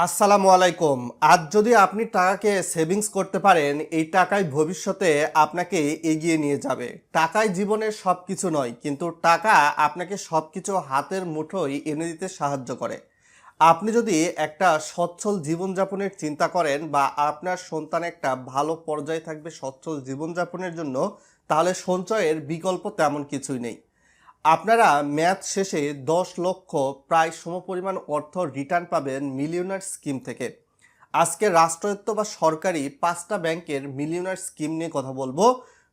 আসসালামু আলাইকুম। আজ যদি আপনি টাকাকে সেভিংস করতে পারেন, এই টাকাই ভবিষ্যতে আপনাকে এগিয়ে নিয়ে যাবে। টাকাই জীবনের সব কিছু নয়, কিন্তু টাকা আপনাকে সব কিছু হাতের মুঠোয় এনে দিতে সাহায্য করে। আপনি যদি একটা সচ্ছল জীবনযাপনের চিন্তা করেন বা আপনার সন্তান একটা ভালো পর্যায়ে থাকবে সচ্ছল জীবনযাপনের জন্য, তাহলে সঞ্চয়ের বিকল্প তেমন কিছুই নেই। আপনারা ম্যাচ শেষে 10 লক্ষ প্রায় সমপরিমাণ অর্থ রিটার্ন পাবেন মিলিয়নার স্কিম থেকে। আজকে রাষ্ট্রায়ত্ত বা সরকারি 5টা ব্যাংকের মিলিয়নার স্কিম নিয়ে কথা বলবো।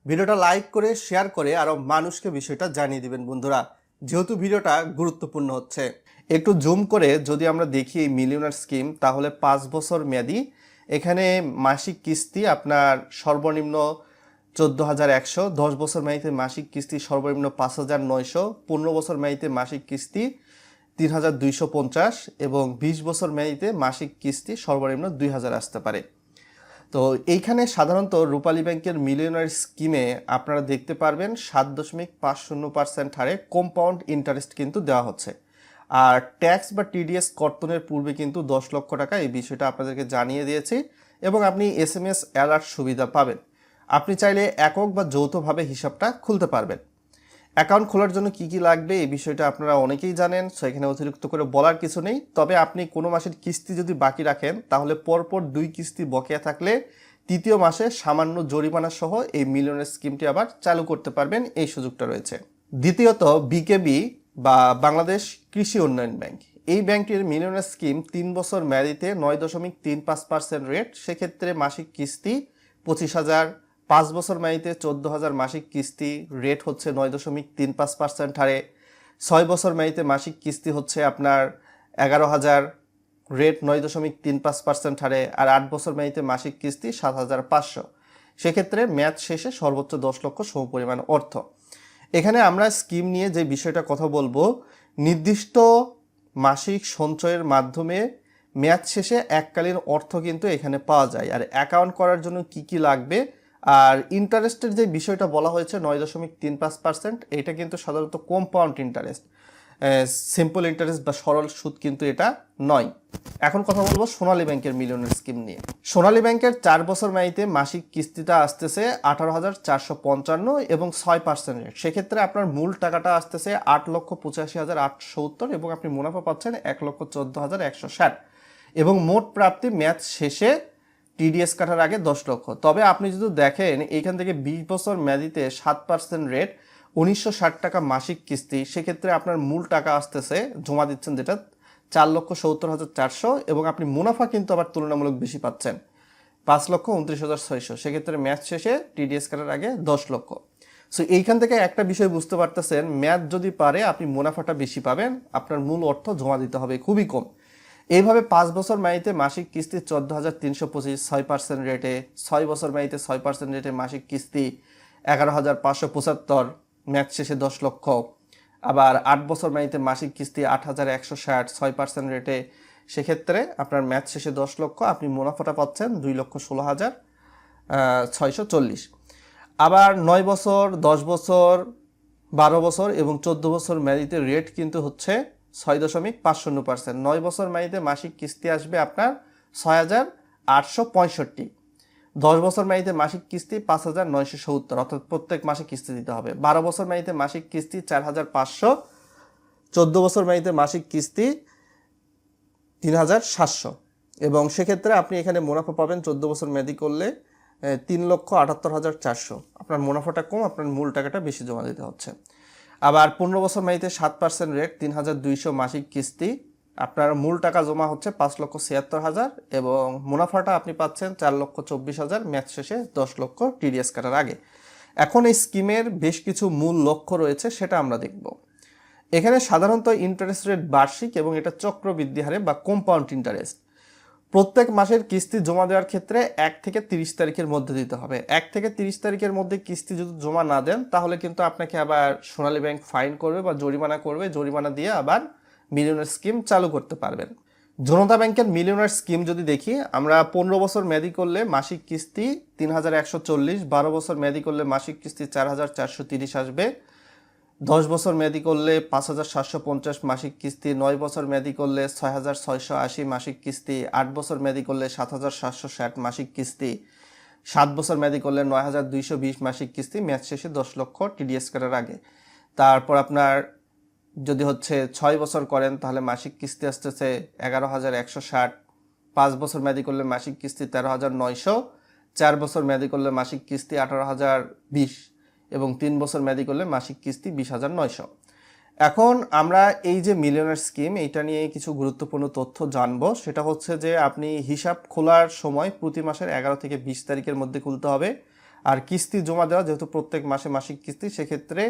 ভিডিওটা লাইক করে শেয়ার করে আরও মানুষকে বিষয়টা জানিয়ে দিবেন বন্ধুরা, যেহেতু ভিডিওটা গুরুত্বপূর্ণ হচ্ছে। একটু জুম করে যদি আমরা দেখি এই মিলিয়নার স্কিম, তাহলে 5 বছর মেয়াদি। এখানে মাসিক কিস্তি আপনার সর্বনিম্ন 14,100, 10 বছর মেয়াদিতে মাসিক কিস্তি সর্বনিম্ন 5,900, 15 বছর মেয়াদিতে মাসিক কিস্তি 3,250 এবং 20 বছর মেয়াদিতে মাসিক কিস্তি সর্বনিম্ন 2,000 আসতে পারে। তো এইখানে সাধারণত রূপালী ব্যাংকের মিলিয়নার স্কিমে আপনারা দেখতে পারবেন 7.50% হারে কম্পাউন্ড ইন্টারেস্ট কিন্তু দেওয়া হচ্ছে। আর ট্যাক্স বা টিডিএস কর্তনের পূর্বে কিন্তু 10 লক্ষ টাকা, এই বিষয়টা আপনাদেরকে জানিয়ে দিয়েছি। এবং আপনি SMS অ্যালার্ট সুবিধা পাবেন। আপনি চাইলে একক বা যৌথভাবে হিসাবটা খুলতে পারবেন। অ্যাকাউন্ট খোলার জন্য কি কি লাগবে এই বিষয়টা আপনারা অনেকেই জানেন, সো এখানে অতিরিক্ত করে বলার কিছু নেই। তবে আপনি কোনো মাসের কিস্তি যদি বাকি রাখেন, তাহলে পরপর 2 কিস্তি বকেয়া থাকলে তৃতীয় মাসে সামান্য জরিমানা সহ এই মিলিয়নের স্কিমটি আবার চালু করতে পারবেন, এই সুযোগটা রয়েছে। দ্বিতীয়ত বিকেবি বা বাংলাদেশ কৃষি উন্নয়ন ব্যাংক। এই ব্যাংকটির মিলিয়নের স্কিম 3 বছর মেয়াদিতে 9.35% রেট, সেক্ষেত্রে মাসিক কিস্তি 25,000। 5 বছর মেয়াদিতে 14,000 মাসিক কিস্তি, রেট হচ্ছে 9.35% হারে। 6 বছর মেয়াদিতে মাসিক কিস্তি হচ্ছে আপনার 11,000, রেট 9.35% হারে। আর 8 বছর মেয়াদিতে মাসিক কিস্তি 7,500। সেক্ষেত্রে মেয়াদ শেষে সর্বোচ্চ 10 লক্ষ সমপরিমাণ অর্থ। এখানে আমরা স্কিম নিয়ে যে বিষয়টা কথা বলবো, নির্দিষ্ট মাসিক সঞ্চয়ের মাধ্যমে মেয়াদ শেষে এককালীন অর্থ কিন্তু এখানে পাওয়া যায়। আর অ্যাকাউন্ট করার জন্য কি কি লাগবে, আর ইন্টারেস্টের যে বিষয়টা বলা হয়েছে 9.35%, এটা কিন্তু সাধারণত কম্পাউন্ড ইন্টারেস্ট, সিম্পল ইন্টারেস্ট বা সরল সুদ কিন্তু এটা নয়। এখন কথা বলবো সোনালী ব্যাংকের মিলিয়নের স্কিম নিয়ে। সোনালী ব্যাংকের 4 বছর মেয়াদিতে মাসিক কিস্তিটা আসতেছে 18,455 এবং 6% রেট। সেক্ষেত্রে আপনার মূল টাকাটা আসতেছে 8,85,870 এবং আপনি মুনাফা পাচ্ছেন 1,14,160 এবং মোট প্রাপ্তি মেয়াদ শেষে টিডিএস কাটার আগে 10 লক্ষ। তবে আপনি যদি দেখেন এইখান থেকে 20 বছর মেয়াদিতে 7% রেট, 1,960 টাকা মাসিক কিস্তি, সেক্ষেত্রে আপনার মূল টাকা আসতেছে জমা দিচ্ছেন যেটা 4,70,400 এবং আপনি মুনাফা কিন্তু আবার তুলনামূলক বেশি পাচ্ছেন 5,29,600। সেক্ষেত্রে মেয়াদ শেষে টিডিএস কাটার আগে 10 লক্ষ। সো এইখান থেকে একটা বিষয় বুঝতে পারতেছেন, মেয়াদ যদি পারে আপনি মুনাফাটা বেশি পাবেন, আপনার মূল অর্থ জমা দিতে হবে খুবই কম। এইভাবে 5 বছর মেয়াদিতে মাসিক কিস্তি 14,325, 6% রেটে। 6 বছর মেয়াদিতে 6% রেটে মাসিক কিস্তি 11,575, মেয়াদ শেষে 10 লক্ষ। আবার 8 বছর মেয়াদিতে মাসিক কিস্তি 8,160, 6% রেটে। সেক্ষেত্রে আপনার মেয়াদ শেষে 10 লক্ষ, আপনি মুনাফাটা পাচ্ছেন 2,16,640। আবার 9 বছর, 10 বছর, 12 বছর এবং 14 বছর মেয়াদিতে রেট কিন্তু হচ্ছে 6.50%। 9 বছর মেয়াদিতে মাসিক কিস্তি আসবে আপনার 6,865। 10 বছর মেয়াদিতে মাসিক কিস্তি 5,970, অর্থাৎ প্রত্যেক মাসে কিস্তি দিতে হবে। 12 বছর মেয়াদিতে মাসিক কিস্তি 4,500। 14 বছর মেয়াদিতে মাসিক কিস্তি 3,700 এবং সেক্ষেত্রে আপনি এখানে মুনাফা পাবেন 14 বছর মেয়াদি করলে 3,78,400। আপনার মুনাফাটা কম, আপনার মূল টাকাটা বেশি জমা দিতে হচ্ছে। আবার 15 বছর মেয়াদিতে 7% রেট, 3,200 মাসিক কিস্তি, আপনার মূল টাকা জমা হচ্ছে 5,76,000 এবং মুনাফাটা আপনি পাচ্ছেন 4,24,000 মেয়াদ শেষে 10 লক্ষ টিডিএস কাটার আগে। এখন এই স্কিমের বেশ কিছু মূল লক্ষ্য রয়েছে, সেটা আমরা দেখব। এখানে সাধারণত ইন্টারেস্ট রেট বার্ষিক এবং এটা চক্রবৃদ্ধি হারে বা কম্পাউন্ড ইন্টারেস্ট। প্রত্যেক মাসের কিস্তি জমা দেওয়ার ক্ষেত্রে 1 থেকে 30 তারিখের মধ্যে দিতে হবে। 1 থেকে 30 তারিখের মধ্যে কিস্তি যদি জমা না দেন, তাহলে কিন্তু আপনাকে আবার সোনালী ব্যাংক ফাইন করবে বা জরিমানা করবে। জরিমানা দিয়ে আবার মিলিয়নার স্কিম চালু করতে পারবেন। জনতা ব্যাংকের মিলিয়নার স্কিম যদি দেখি, আমরা 15 বছর মেয়াদি করলে মাসিক কিস্তি 3,140, 12 বছর মেয়াদি করলে মাসিক কিস্তি 4,430 আসবে। 10 বছর মেয়াদি করলে 5,750 মাসিক কিস্তি, 9 বছর মেয়াদি করলে 6,680 মাসিক কিস্তি, 8 বছর মেয়াদি করলে 7,760 মাসিক কিস্তি, 7 বছর মেয়াদি করলে 9,220 মাসিক কিস্তি, মেয়াদ শেষে 10 লক্ষ টিডিএস করার আগে। তারপর আপনার যদি হচ্ছে 6 বছর করেন তাহলে মাসিক কিস্তি আসতেছে 11,160, 5 বছর মেয়াদি করলে মাসিক কিস্তি 13,900, 4 বছর মেয়াদি করলে মাসিক কিস্তি 18,020 এবং 3 বছর মেয়াদি করলে মাসিক কিস্তি 20,900। এখন আমরা এই যে মিলিয়নার স্কিম এইটা নিয়ে কিছু গুরুত্বপূর্ণ তথ্য জানবো। সেটা হচ্ছে যে আপনি হিসাব খোলার সময় প্রতি মাসের 11 থেকে 20 তারিখের মধ্যে খুলতে হবে। আর কিস্তি জমা দেওয়া যেহেতু প্রত্যেক মাসে মাসিক কিস্তি, সেক্ষেত্রে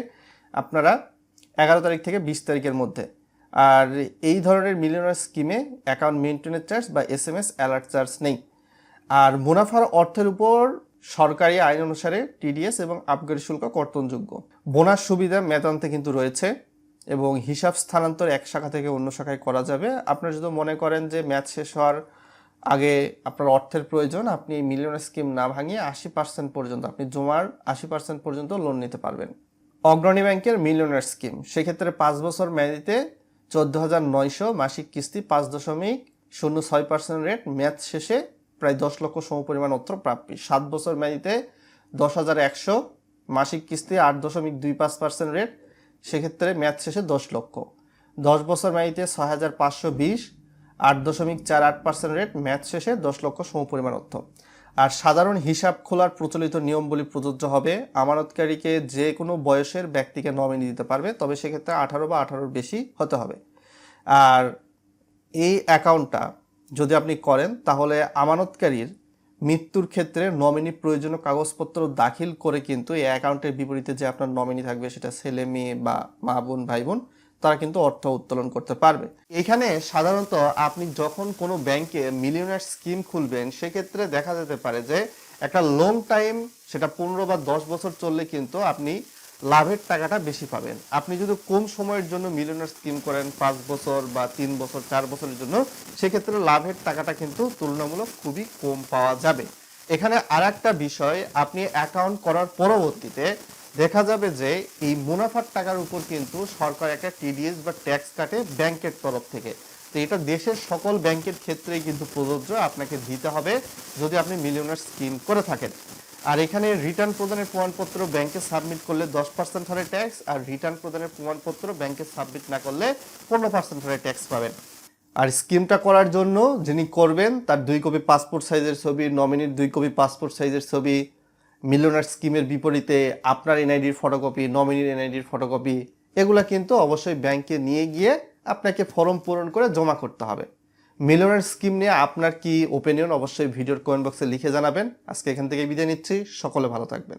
আপনারা 11 তারিখ থেকে 20 তারিখের মধ্যে। আর এই ধরনের মিলিয়নার স্কিমে অ্যাকাউন্ট মেনটেনেন্স চার্জ বা SMS অ্যালার্ট চার্জ নেই। আর মুনাফার অর্থের উপর সরকারি আইন অনুসারে টিডিএস এবং আবগারি শুল্ক কর্তনযোগ্য। বোনাস সুবিধা মেয়াদান্তে কিন্তু রয়েছে এবং হিসাব স্থানান্তর এক শাখা থেকে অন্য শাখায় করা যাবে। আপনারা যদি মনে করেন যে মেয়াদ শেষ হওয়ার আগে আপনার অর্থের প্রয়োজন, আপনি মিলিয়নার স্কিম না ভাঙিয়ে 80% পর্যন্ত, আপনি জমার 80% পর্যন্ত লোন নিতে পারবেন। অগ্রণী ব্যাংকের মিলিয়নার স্কিম, সেক্ষেত্রে 5 বছর মেয়াদিতে 14,900 মাসিক কিস্তি 5.06% রেট, মেয়াদ শেষে প্রায় 10 লক্ষ সমপরিমাণ অর্থ প্রাপ্তি। 7 বছর মেয়াদিতে 10,100 মাসিক কিস্তি 8.25% রেট, সেক্ষেত্রে মেয়াদ শেষে 10 লক্ষ। 10 বছর মেয়াদিতে 6,520 8.48% রেট, মেয়াদ শেষে 10 লক্ষ সমপরিমাণ অর্থ। আর সাধারণ হিসাব খোলার প্রচলিত নিয়মগুলি প্রযোজ্য হবে। আমানতকারীকে যে কোনো বয়সের ব্যক্তিকে নমিনি দিতে পারবে, তবে সেক্ষেত্রে 18 বা 18-র বেশি হতে হবে। আর এই অ্যাকাউন্টটা যদি আপনি করেন তাহলে আমানতকারীর মৃত্যুর ক্ষেত্রে নমিনি প্রয়োজনীয় কাগজপত্র দাখিল করে কিন্তু এই অ্যাকাউন্টের বিপরীতে যে আপনার নমিনি থাকবে, সেটা ছেলে মেয়ে বা মা বোন ভাই বোন, তারা কিন্তু অর্থ উত্তোলন করতে পারবে। এখানে সাধারণত আপনি যখন কোনো ব্যাংকে মিলিয়নার স্কিম খুলবেন, সেক্ষেত্রে দেখা যেতে পারে যে একটা লং টাইম, সেটা 15 বা 10 বছর চললে কিন্তু আপনি লাভের টাকাটা বেশি পাবেন। আপনি যদি কম সময়ের জন্য মিলিয়নার স্কিম করেন, 5 বছর বা 3 বছর 4 বছরের জন্য, সেক্ষেত্রে লাভের টাকাটা কিন্তু তুলনামূলক খুবই কম পাওয়া যাবে। এখানে আর একটা বিষয়, আপনি অ্যাকাউন্ট করার পরবর্তীতে দেখা যাবে যে এই মুনাফার টাকার উপর কিন্তু সরকার একটা টিডিএস বা ট্যাক্স কাটে ব্যাংকের তরফ থেকে। তো এটা দেশের সকল ব্যাংকের ক্ষেত্রেই কিন্তু প্রযোজ্য, আপনাকে দিতে হবে যদি আপনি মিলিয়নার স্কিম করে থাকেন। আর এখানে রিটার্ন প্রদানের প্রমাণপত্র ব্যাংকে সাবমিট করলে 10% হারে ট্যাক্স, আর রিটার্ন প্রদানের প্রমাণপত্র ব্যাংকে সাবমিট না করলে 15% হারে ট্যাক্স পাবেন। আর স্কিমটা করার জন্য যিনি করবেন তার 2 কপি পাসপোর্ট সাইজের ছবি, নমিনির 2 কপি পাসপোর্ট সাইজের ছবি, মিলিয়নার স্কিমের বিপরীতে আপনার এনআইডির ফটোকপি, নমিনির এনআইডির ফটোকপি, এগুলা কিন্তু অবশ্যই ব্যাংকে নিয়ে গিয়ে আপনাকে ফর্ম পূরণ করে জমা করতে হবে। মিলিয়নার স্কিম নিয়ে আপনার কি ওপিনিয়ন অবশ্যই ভিডিওর কমেন্ট বক্সে লিখে জানাবেন। আজকে এখান থেকে বিদায় নিচ্ছি, সকলে ভালো থাকবেন।